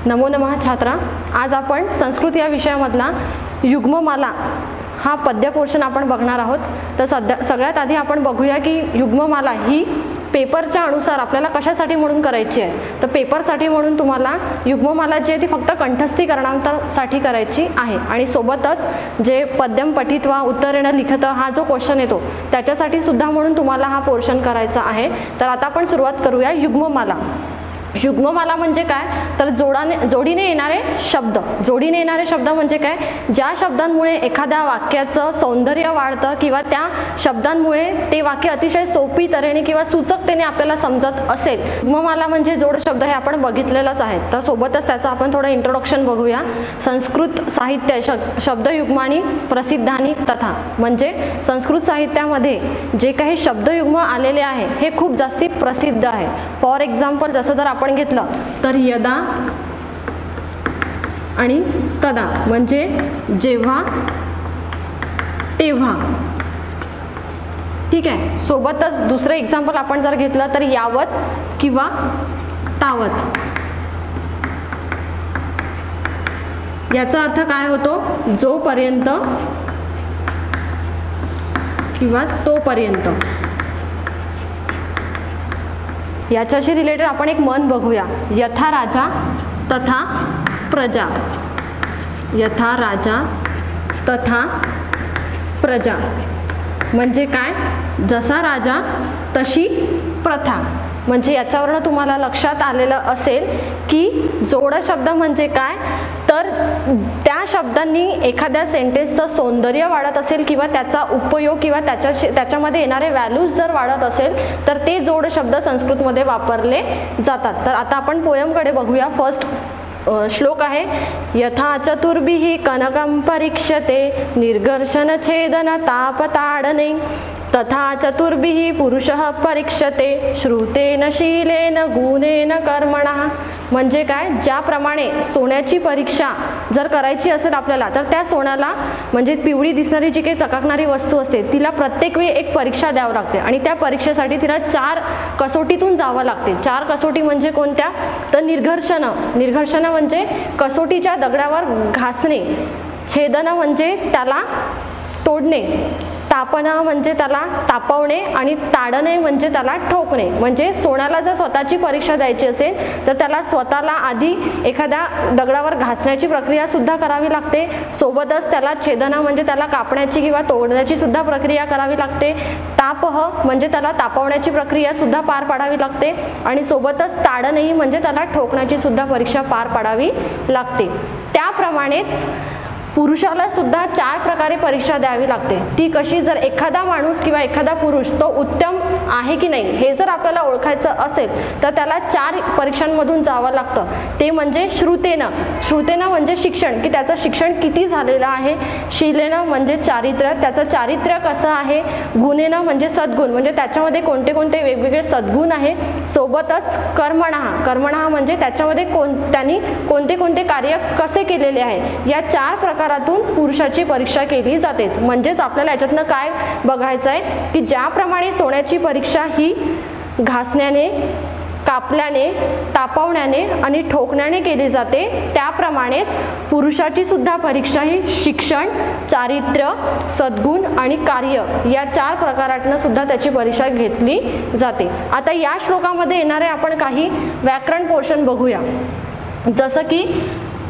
नमो नमः छात्रा, आज आपण संस्कृत या विषयामधला युग्ममाला हा पद्य पोर्शन आपण बघणार आहोत। तर सगळ्यात आधी आपण बघूया की युग्ममाला ही पेपरच्या अनुसार आपल्याला कशासाठी म्हणून करायची आहे। तर पेपरसाठी म्हणून तुम्हाला युग्ममाला जी आहे ती फक्त कंठस्थीकरणांसाठी करायची आहे आणि सोबतच जे पद्यम पठित्वा उत्तरेण लिखित हा जो क्वेश्चन येतो त्याच्यासाठी सुद्धा म्हणून तुम्हाला हा पोर्शन करायचा आहे। तर आता आपण सुरुवात करूया युग्ममाला। युग्ममाला म्हणजे काय, तर जोडीने येणारे शब्द। जोडीने येणारे शब्द म्हणजे काय, ज्या शब्दांमुळे एखाद्या वाक्याचं सौंदर्य वाढतं किंवा त्या शब्दांमुळे ते वाक्य अतिशय सोपी तऱ्हेने किंवा सूचकतेने आपल्याला समजत असेल। युग्ममाला म्हणजे जोड शब्द हे आपण बघितलेलंच आहे। तर सोबतच त्याचं आपण थोडं इंट्रोडक्शन बघूया। संस्कृत साहित्य शब्दयुग्मानी प्रसिद्धानी तथा, म्हणजे संस्कृत साहित्यामध्ये जे काही शब्दयुग्म आलेले आहे हे खूप जास्ती प्रसिद्ध आहे। फॉर एक्झाम्पल जसं जर आपण घेतलं तर यदा आणि तदा म्हणजे जेव्हा तेव्हा, ठीक आहे। सोबतच दुसरं एक्झाम्पल आपण जर घेतलं तर यावत किंवा तावत। याचा अर्थ काय होतो, जोपर्यंत किंवा तोपर्यंत। याच्याशी रिलेटेड आपण एक म्हण बघूया, यथा राजा तथा प्रजा। यथा राजा तथा प्रजा म्हणजे काय, जसा राजा तशी प्रथा। म्हणजे याच्यावरून तुम्हाला लक्षात आलेलं असेल की जोड शब्द म्हणजे काय, तर त्या शब्दांनी एखाद्या सेंटेन्सचं सौंदर्य वाढत असेल किंवा त्याचा उपयोग किंवा त्याच्यामध्ये येणारे व्हॅल्यूज जर वाढत असेल तर ते जोड शब्द संस्कृतमध्ये वापरले जातात। तर आता आपण पोयमकडे बघूया। फर्स्ट श्लोक आहे, यथा चतुर्भिः कनकं परीक्ष्यते निर्घर्षण छेदन तापताडने तथा चतुर्भिः पुरुषः परीक्ष्यते श्रुतेन शीलेन गुणेन कर्मणः। म्हणजे काय, ज्याप्रमाणे सोन्याची परीक्षा जर करायची असेल आपल्याला तर त्या सोन्याला म्हणजे पिवळी दिसणारी जी काही चकाकणारी वस्तू असते तिला प्रत्येक वेळी एक परीक्षा द्यावी लागते आणि त्या परीक्षेसाठी तिला 4 कसोटीतून जावं लागते। 4 कसोटी म्हणजे कोणत्या, तर निर्घर्षण। निर्घर्षण म्हणजे कसोटीच्या दगडावर घासणे, छेदन म्हणजे त्याला तोडणे, तापण म्हणजे त्याला तापवणे आणि ताडणे म्हणजे त्याला ठोकणे। म्हणजे सोन्याला जर स्वतःची परीक्षा द्यायची असेल तर त्याला स्वतःला आधी एखाद्या दगडावर घासण्याची प्रक्रिया सुद्धा करावी लागते, सोबतच त्याला छेदना म्हणजे त्याला कापण्याची किंवा तोडण्याची सुद्धा प्रक्रिया करावी लागते, तापह म्हणजे त्याला तापवण्याची प्रक्रिया सुद्धा पार पाडावी लागते आणि सोबतच ताडणही म्हणजे त्याला ठोकण्याची सुद्धा परीक्षा पार पाडावी लागते। त्याप्रमाणेच पुरुषाला सुद्धा 4 प्रकारे परीक्षा द्यावी लागते। ती कशी, जर एखादा माणूस किंवा एखादा पुरुष तो उत्तम आहे की नाही हे जर आपल्याला ओळखायचं असेल तर त्याला 4 परीक्षांमधून जावं लागतं। ते म्हणजे श्रुतेनं। श्रुतेनं म्हणजे शिक्षण, की त्याचं शिक्षण किती झालेलं आहे, शीलेनं म्हणजे चारित्र्य, त्याचं चारित्र्य कसं आहे, गुणेनं म्हणजे सद्गुण म्हणजे त्याच्यामध्ये कोणते कोणते वेगवेगळे सद्गुण आहे, सोबतच कर्मणः। कर्मणः म्हणजे त्याच्यामध्ये त्यांनी कोणते कोणते कार्य कसे केलेले आहे। या 4 प्रकारातून पुरुषाची परीक्षा केली जातेच। म्हणजेच आपल्याला याच्यातनं काय बघायचं आहे की ज्याप्रमाणे सोन्याची परीक्षा ही घासण्याने, कापल्याने, तापवण्याने आणि ठोकण्याने केली जाते, त्याप्रमाणेच पुरुषाची सुद्धा परीक्षा ही शिक्षण, चारित्र्य, सद्गुण आणि कार्य या 4 प्रकारातनं सुद्धा त्याची परीक्षा घेतली जाते। आता या श्लोकामध्ये येणारे आपण काही व्याकरण पोर्शन बघूया, जसं की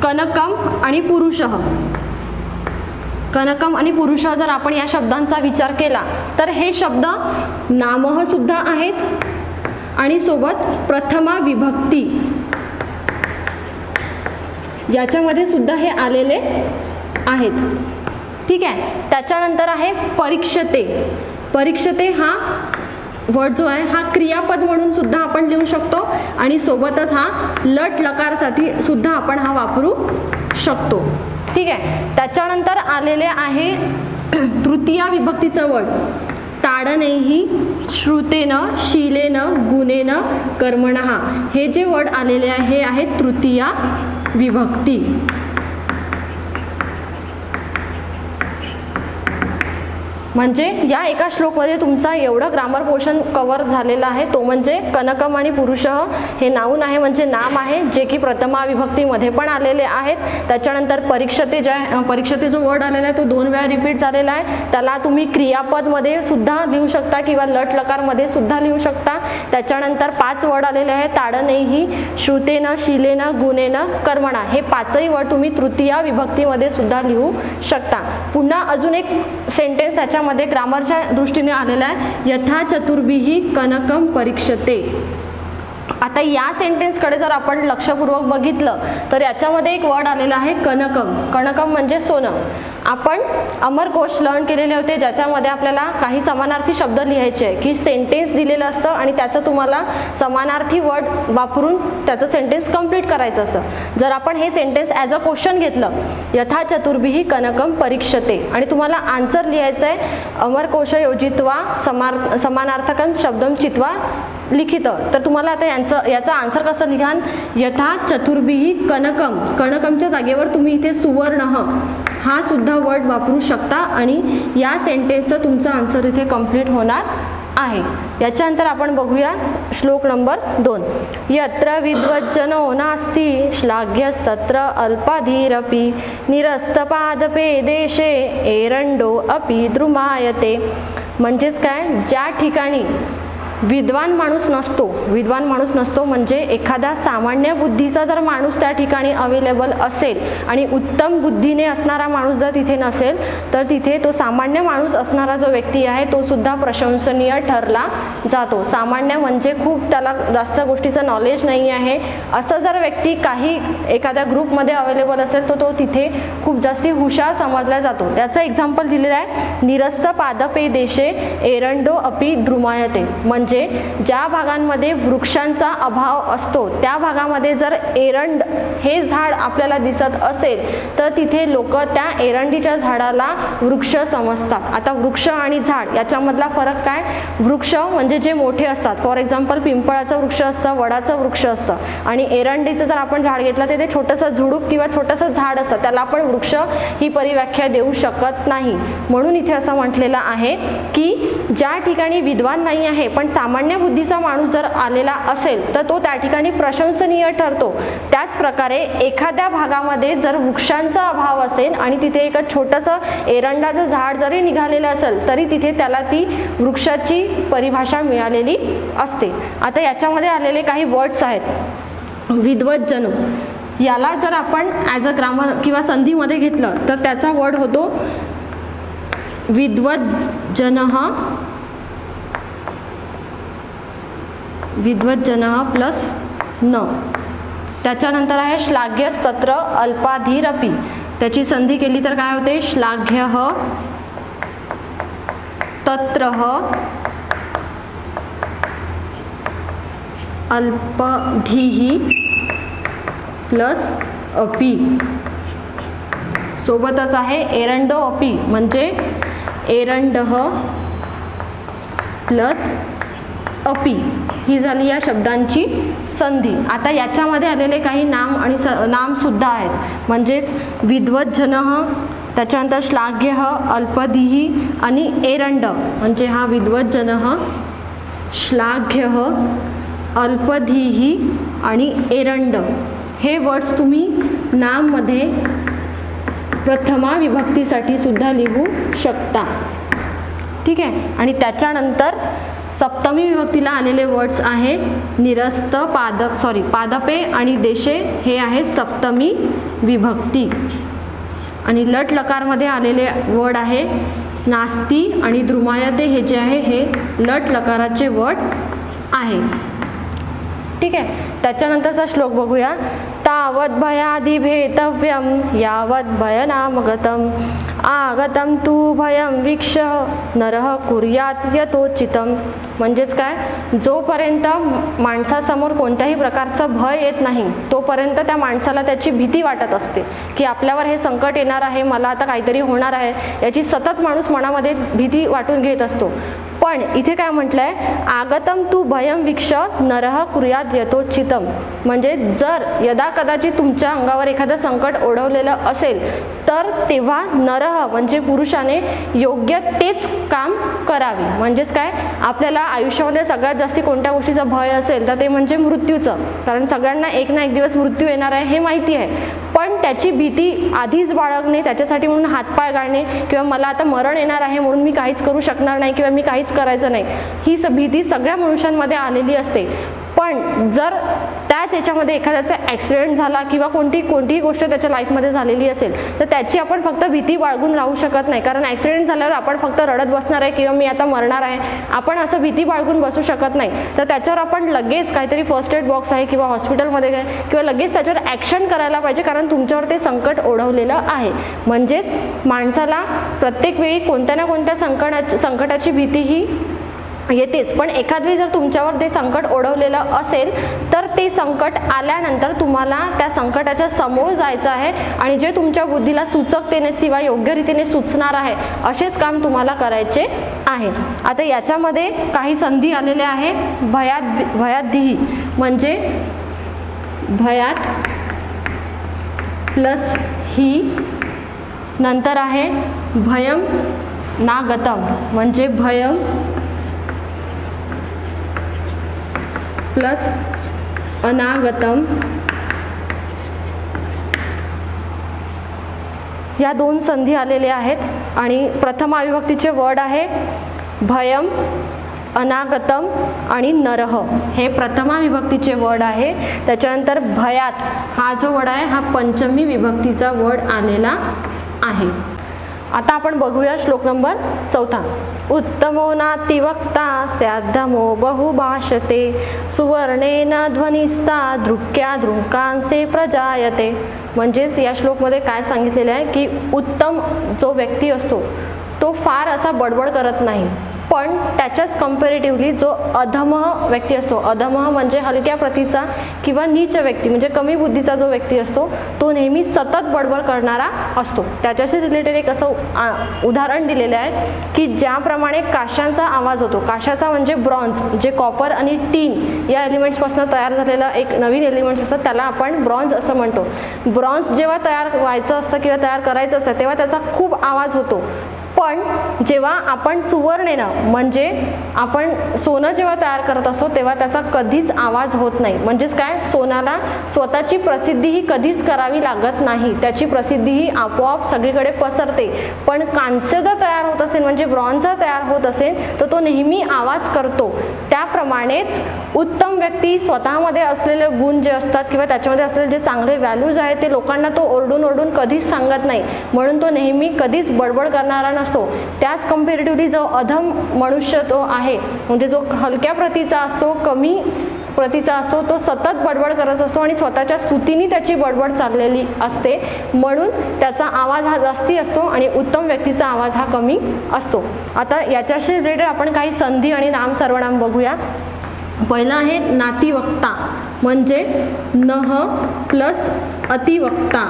कनकम आणि पुरुषः। कनकम आणि पुरुषः जर आपण या शब्दांचा विचार केला तर हे शब्द नामह सुद्धा आहेत आणि सोबत प्रथमा विभक्ती याच्यामध्ये सुद्धा हे आलेले आहेत, ठीक आहे। त्याच्यानंतर आहे परीक्षते। परीक्षते हा वर्ड जो आहे हा क्रियापद म्हणून सुद्धा आपण लिहू शकतो आणि सोबतच हा लट लकारसाठी सुद्धा आपण हा वापरू शकतो, ठीक आहे। त्याच्यानंतर आलेले आहे तृतीया विभक्तीचं वर्ड, ताडनैहि श्रुतेनं शीलेनं गुणेनं कर्मणः। हे जे वर्ड आलेले आहे हे आहे तृतीया विभक्ती। म्हणजे या एका श्लोकमध्ये तुमचा एवढं ग्रामर पोर्शन कव्हर झालेला आहे, तो म्हणजे कनकम आणि पुरुषः हे नाऊन आहे, म्हणजे नाम आहे, जे की प्रथमा विभक्तीमध्ये पण आलेले आहेत. त्याच्यानंतर परीक्षते जो वर्ड आलेला आहे तो 2 वेळा रिपीट झालेला आहे. त्याला तुम्ही क्रियापदमध्ये सुद्धा लिहू शकता किंवा लट लकारमध्ये सुद्धा लिहू शकता. त्याच्यानंतर 5 वर्ड आलेले आहेत, ताडनैहि, श्रुतेन, शीलेन, गुणेन, कर्मणा. हे 5ही वर्ड तुम्ही तृतीया विभक्तीमध्ये सुद्धा लिहू शकता. पुन्हा अजून एक सेंटेन्स त्याच्यामध्ये ग्रामरच्या दृष्टीने आलेला आहे, यथा चतुर्भिः कनकम परीक्षते. आता या सेंटेन्सकडे जर आपण लक्षपूर्वक बघितलं तर याच्यामध्ये एक वर्ड आलेला आहे कनकम. कनकम म्हणजे सोनं. आपण अमरकोश लर्न केलेले होते, ज्याच्यामध्ये आपल्याला काही समानार्थी शब्द लिहायचे आहे, की सेंटेन्स दिलेलं असतं आणि त्याचं तुम्हाला समानार्थी वर्ड वापरून त्याचं सेंटेन्स कंप्लीट करायचं असतं. जर आपण हे सेंटेन्स ॲज अ क्वेश्चन घेतलं, यथा चतुर्भिः कनकम परीक्षते, आणि तुम्हाला आन्सर लिहायचं आहे, अमरकोश योजित्वा समानार्थकम शब्दम चित्वा लिखित. तर तुम्हाला आता याचा आन्सर कसं लिहाल, यथा चतुर्भिः कनकम. कनकमच्या जागेवर तुम्ही इथे सुवर्णः हा सुद्धा वर्ड वापरू शकता आणि या सेंटेन्सचं तुमचं आन्सर इथे कंप्लीट होणार आहे. याच्यानंतर आपण बघूया श्लोक नंबर 2. यत्र विद्वज्जनो नास्ति श्लाघ्यस्तत्र अल्पाधीरपि निरस्तपादपे देशे एरंडो अपि द्रुमायते. म्हणजेच काय, ज्या ठिकाणी विद्वान माणूस नसतो म्हणजे एखादा सामान्य बुद्धीचा जर माणूस त्या ठिकाणी अवेलेबल असेल आणि उत्तम बुद्धीने असणारा माणूस जर तिथे नसेल, तर तिथे तो सामान्य माणूस असणारा जो व्यक्ती आहे तो सुद्धा प्रशंसनीय ठरला जातो. सामान्य म्हणजे खूप त्याला जास्त गोष्टीचं नॉलेज नाही आहे असं जर व्यक्ती काही एखाद्या ग्रुपमध्ये अवेलेबल असेल तर तो तिथे खूप जास्ती हुशार समजला जातो. त्याचं एक्झाम्पल दिलेलं आहे, निरस्त पादपे देशे एरंडो अपि द्रुमायते. म्हणजे ज्या भागांमध्ये वृक्षांचा अभाव असतो त्या भागामध्ये जर एरंड हे झाड आपल्याला दिसत असेल तर तिथे लोक त्या एरंडीच्या झाडाला वृक्ष समजतात. आता वृक्ष आणि झाड याच्यामधला फरक काय, वृक्ष म्हणजे जे मोठे असतात, फॉर एक्झाम्पल पिंपळाचं वृक्ष असतं, वडाचं वृक्ष असतं, आणि एरंडीचं जर आपण झाड घेतलं तर ते छोटंसं झुडूप किंवा छोटंसं झाड असतं, त्याला आपण वृक्ष ही परिव्याख्या देऊ शकत नाही. म्हणून इथे असं म्हटलेलं आहे की ज्या ठिकाणी विद्वान नाही आहे पण सामान्य बुद्धीचा माणूस जर आलेला असेल तर तो त्या ठिकाणी प्रशंसनीय ठरतो. त्याच प्रकारे एखाद्या भागामध्ये जर वृक्षांचा अभाव असेल आणि तिथे एक छोटंसं एरंडाचं झाड जरी निघालेलं असेल तरी तिथे त्याला ती वृक्षाची परिभाषा मिळालेली असते. आता याच्यामध्ये आलेले काही वर्ड्स आहेत, विद्वज्जन. याला जर आपण ॲज अ ग्रामर किंवा संधीमध्ये घेतलं तर त्याचा वर्ड होतो विद्वज्जनः प्लस न. त्याच्यानंतर आहे श्लाघ्यस्तत्र अल्पाधीरपि. त्याची संधी केली तर काय होते, श्लाघ्यः तत्रः अल्पधीः प्लस अपि. सोबतच आहे एरंडो अपि म्हणजे एरंडः प्लस अपि. ही झाली या शब्दांची संधी. आता याच्यामध्ये आलेले काही नाम आणि नाम सुद्धा आहेत, म्हणजेच विद्वज्जनः, त्याच्यानंतर श्लाघ्यः, अल्पधीः आणि एरंड. म्हणजे हा विद्वज्जनः, श्लाघ्यः, अल्पधीः आणि एरंड हे वर्ड्स तुम्ही नाममध्ये प्रथमा विभक्तीसाठी सुद्धा लिहू शकता. ठीक आहे. आणि त्याच्यानंतर सप्तमी विभक्तीला आलेले वर्ड्स आहे निरस्त, पादपे आणि देशे हे आहे सप्तमी विभक्ती. आणि लट लकारमध्ये आलेले वर्ड आहे नास्ती आणि द्रुमायते, हे जे आहे हे लट लकाराचे वर्ड आहे. ठीक आहे. त्याच्यानंतरचा श्लोक बघूया. तावत् भयादि भेतव्यम यावत् भयनामगतम आगतम तू भयम वीक्ष नरः कुर्यात यथोचितम. म्हणजेच काय, जोपर्यंत माणसासमोर कोणत्याही प्रकारचं भय येत नाही तोपर्यंत त्या माणसाला त्याची भीती वाटत असते की आपल्यावर हे संकट येणार आहे, मला आता काहीतरी होणार आहे, याची सतत माणूस मनामध्ये भीती वाटून घेत असतो. पण इथे काय म्हटलंय, आगतम तू भयम वीक्ष नरः कुर्यात यथोचितम. म्हणजे जर यदा कदाचित तुमच्या अंगावर एखादं संकट ओढवलेलं असेल तर तेव्हा नरह म्हणजे पुरुषाने योग्य तेच काम करावे. म्हणजेच काय, आपल्याला आयुष्यामध्ये सगळ्यात जास्ती कोणत्या गोष्टीचं भय असेल तर ते म्हणजे मृत्यूचं. कारण सगळ्यांना एक ना एक दिवस मृत्यू येणार आहे हे माहिती आहे, पण त्याची भीती आधीच बाळगणे, त्याच्यासाठी म्हणून हातपाय गाळणे किंवा मला आता मरण येणार आहे म्हणून मी काहीच करू शकणार नाही किंवा मी काहीच करायचं नाही, ही भीती सगळ्या मनुष्यांमध्ये आलेली असते. पण जर त्याच याच्यामध्ये एखाद्याचा ॲक्सिडेंट झाला किंवा कोणतीही गोष्ट त्याच्या लाईफमध्ये झालेली असेल तर त्याची आपण फक्त भीती बाळगून राहू शकत नाही. कारण ॲक्सिडेंट झाल्यावर आपण फक्त रडत बसणार आहे किंवा मी आता मरणार आहे, आपण असं भीती बाळगून बसू शकत नाही. तर त्याच्यावर आपण लगेच काहीतरी फर्स्ट एड बॉक्स आहे किंवा हॉस्पिटलमध्ये किंवा लगेच त्याच्यावर ॲक्शन करायला पाहिजे, कारण तुमच्यावर ते संकट ओढवलेलं आहे. म्हणजेच माणसाला प्रत्येक वेळी कोणत्या ना कोणत्या संकटाची भीती ही येतेच, पण एखाद वेळी जर तुमच्यावर ते संकट ओढवलेलं असेल तर ते संकट आल्यानंतर तुम्हाला त्या संकटाच्या समोर जायचं आहे आणि जे तुमच्या बुद्धीला सुचकतेने किंवा योग्य रीतीने सुचणार आहे असेच काम तुम्हाला करायचे आहे. आता याच्यामध्ये काही संधी आलेल्या आहे. भयाद्धिः म्हणजे भयात प्लस ही, नंतर आहे भयम नागतम म्हणजे भयम प्लस अनागतम. या दोन संधी आलेल्या आहेत आणि प्रथमा विभक्तीचे वर्ड आहे भयम, अनागतम आणि नरह हे प्रथमा विभक्तीचे वर्ड आहे. त्याच्यानंतर भयात हा जो वर्ड आहे हा पंचमी विभक्तीचा वर्ड आलेला आहे. आता आपण बघूया श्लोक नंबर 4. उत्तमो नातिवक्ता स्याद्धमो बहुभाषते सुवर्णेन ध्वनिस्ता दृक्या दृक्कांसे प्रजायते. म्हणजेच या श्लोकमध्ये काय सांगितलेले आहे की उत्तम जो व्यक्ती असतो तो फार असा बडबड करत नाही, पण त्याच्याच कंपॅरेटिव्हली जो अधम व्यक्ती असतो, अधम म्हणजे हलक्या प्रतीचा किंवा नीच व्यक्ती म्हणजे कमी बुद्धीचा जो व्यक्ती असतो तो नेहमी सतत बडबड करणारा असतो. त्याच्याशी रिलेटेड एक असं उदाहरण दिलेलं आहे की ज्याप्रमाणे काशांचा आवाज होतो, काशाचा म्हणजे ब्रॉन्झ जे कॉपर आणि टीन या एलिमेंट्सपासून तयार झालेला एक नवीन एलिमेंट्स असतात त्याला आपण ब्रॉन्झ असं म्हणतो. ब्रॉन्झ जेव्हा तयार व्हायचं असतं किंवा तयार करायचं असतं तेव्हा त्याचा खूप आवाज होतो, पण जेव्हा आपण सुवर्णेनं म्हणजे आपण सोनं जेव्हा तयार करत असतो तेव्हा त्याचा कधीच आवाज होत नाही. म्हणजेच काय, सोन्याला स्वतःची प्रसिद्धी ही कधीच करावी लागत नाही, त्याची प्रसिद्धी ही आपोआप सगळीकडे पसरते. पण कांस्य जर तयार होत असेल म्हणजे ब्रॉन्झ जर तयार होत असेल तर तो नेहमी आवाज करतो. त्याप्रमाणेच उत्तम व्यक्ती स्वतःमध्ये असलेले गुण जे असतात किंवा त्याच्यामध्ये असलेले जे चांगले व्हॅल्यूज आहेत ते लोकांना तो ओरडून ओरडून कधीच सांगत नाही, म्हणून तो नेहमी कधीच बडबड करणारा नसतो. त्याच कंपॅरेटिव्हली जो अधम मनुष्य तो आहे म्हणजे जो हलक्या प्रतीचा असतो, कमी प्रतीचा असतो, तो सतत बडबड करत असतो आणि स्वतःच्या स्तुतीने त्याची बडबड चाललेली असते, म्हणून त्याचा आवाज हा जास्ती असतो आणि उत्तम व्यक्तीचा आवाज हा कमी असतो. आता याच्याशी रिलेटेड आपण काही संधी आणि नाम सर्वनाम बघूया. पहिला आहे नातिवक्ता म्हणजे नह प्लस अतिवक्ता.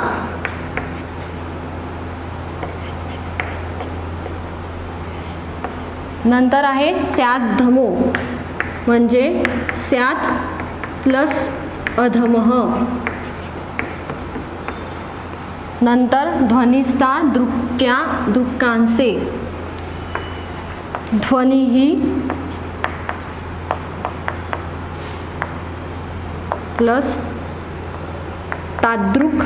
नंतर आहे स्याद्धमो म्हणजे स्यात् प्लस अधमः. नंतर ध्वनिस्ता दृक्या दृक्कांसे ध्वनिः प्लस तादृक्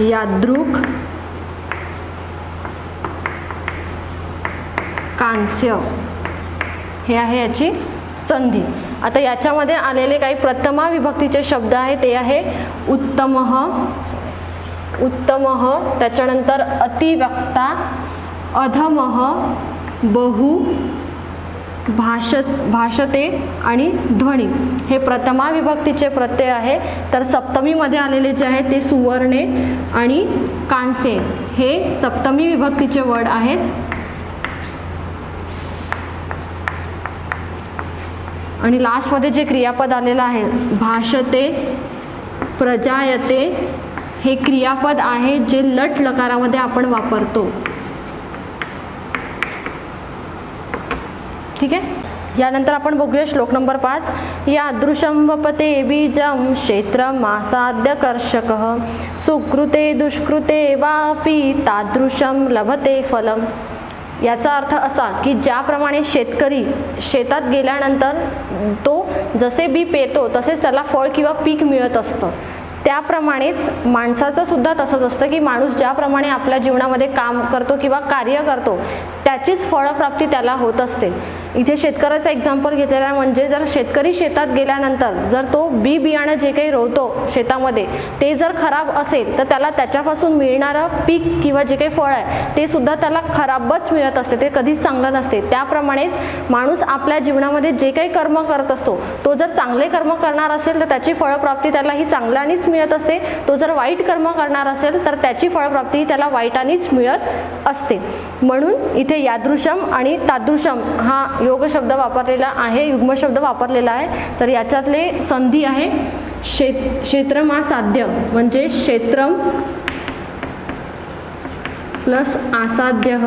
यादृक् कांस्य हे आहे याची संधी. आता याच्यामध्ये आलेले काही प्रथमा विभक्तीचे शब्द आहे ते आहे उत्तमः, उत्तमः, त्याच्यानंतर अतिवक्ता, अधमः, बहु, भाषते आणि ध्वनी हे प्रथमा विभक्तीचे प्रत्यय आहे. तर सप्तमीमध्ये आलेले जे आहे ते सुवर्णे आणि कांसे हे सप्तमी विभक्तीचे वर्ड आहेत. आणि लास्टमध्ये जे क्रियापद आलेलं आहे भाषते, प्रजायते हे क्रियापद आहे जे लट लकारामध्ये आपण वापरतो. ठीक आहे. यानंतर आपण बघूया श्लोक नंबर 5. यादृशं वपते बीजं क्षेत्रमासाद्य कर्षकः सुकृते दुष्कृते वापि तादृशं लभते फलम. याचा अर्थ असा की ज्याप्रमाणे शेतकरी शेतात गेल्यानंतर तो जसे बी पेरतो तसेच त्याला फळ किंवा पीक मिळत असतं, त्याप्रमाणेच माणसाचं सुद्धा तसंच असतं की माणूस ज्याप्रमाणे आपल्या जीवनामध्ये काम करतो किंवा कार्य करतो त्याचीच फळप्राप्ती त्याला होत असते. इथे शेतकऱ्याचं एक्झाम्पल घेतलेलं आहे. म्हणजे जर शेतकरी शेतात गेल्यानंतर जर तो बियाणं जे काही रोवतो शेतामध्ये ते जर खराब असेल तर त्याला त्याच्यापासून मिळणारं पीक किंवा जे काही फळ आहे ते सुद्धा त्याला खराबच मिळत असते, ते कधीच चांगलं नसते. त्याप्रमाणेच माणूस आपल्या जीवनामध्ये जे काही कर्म करत असतो तो जर चांगले कर्म करणार असेल तर त्याची फळप्राप्ती त्याला ही चांगल्यानेच मिळत असते. तो जर वाईट कर्म करणार असेल तर त्याची फळप्राप्ती त्याला वाईटानेच मिळत असते. म्हणून इथे यादृशम आणि तादृशम हा योग शब्द वापरलेला आहे, युग्म शब्द वापरलेला आहे. तर याच्यातले संधी आहे क्षेत्रमासाद्य म्हणजे क्षेत्रम प्लस आसाद्य,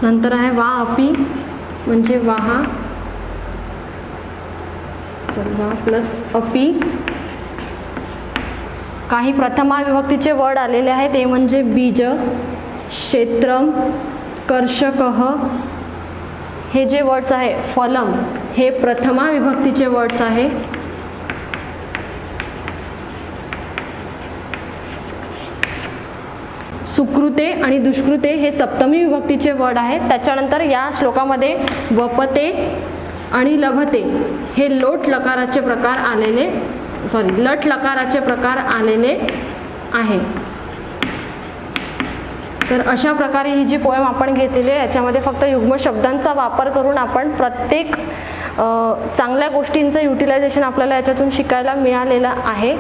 नंतर आहे वा अपि म्हणजे वाहा प्लस अपि. काही प्रथमा विभक्तीचे वर्ड आलेले आहे ते म्हणजे बीज, क्षेत्रम, कर्षकः हे जे वर्ड्स आहे, फलम हे प्रथमा विभक्तीचे वर्ड्स आहे. सुकृते आणि दुष्कृते हे सप्तमी विभक्तीचे वर्ड आहेत. त्याच्यानंतर या श्लोकामध्ये वपते आणि लभते हे लोट लकाराचे प्रकार आलेले लट लकाराचे प्रकार आलेले आहे. तर अशा प्रकारे ही जी पोएम आपण घेतलेली आहे याच्यामध्ये फक्त युग्म शब्दांचा वापर करून आपण प्रत्येक चांगल्या गोष्टींचं युटिलायझेशन आपल्याला याच्यातून शिकायला मिळालेलं आहे.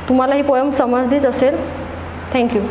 तुम्हाला ही पोएम समजलीच असेल. थँक्यू.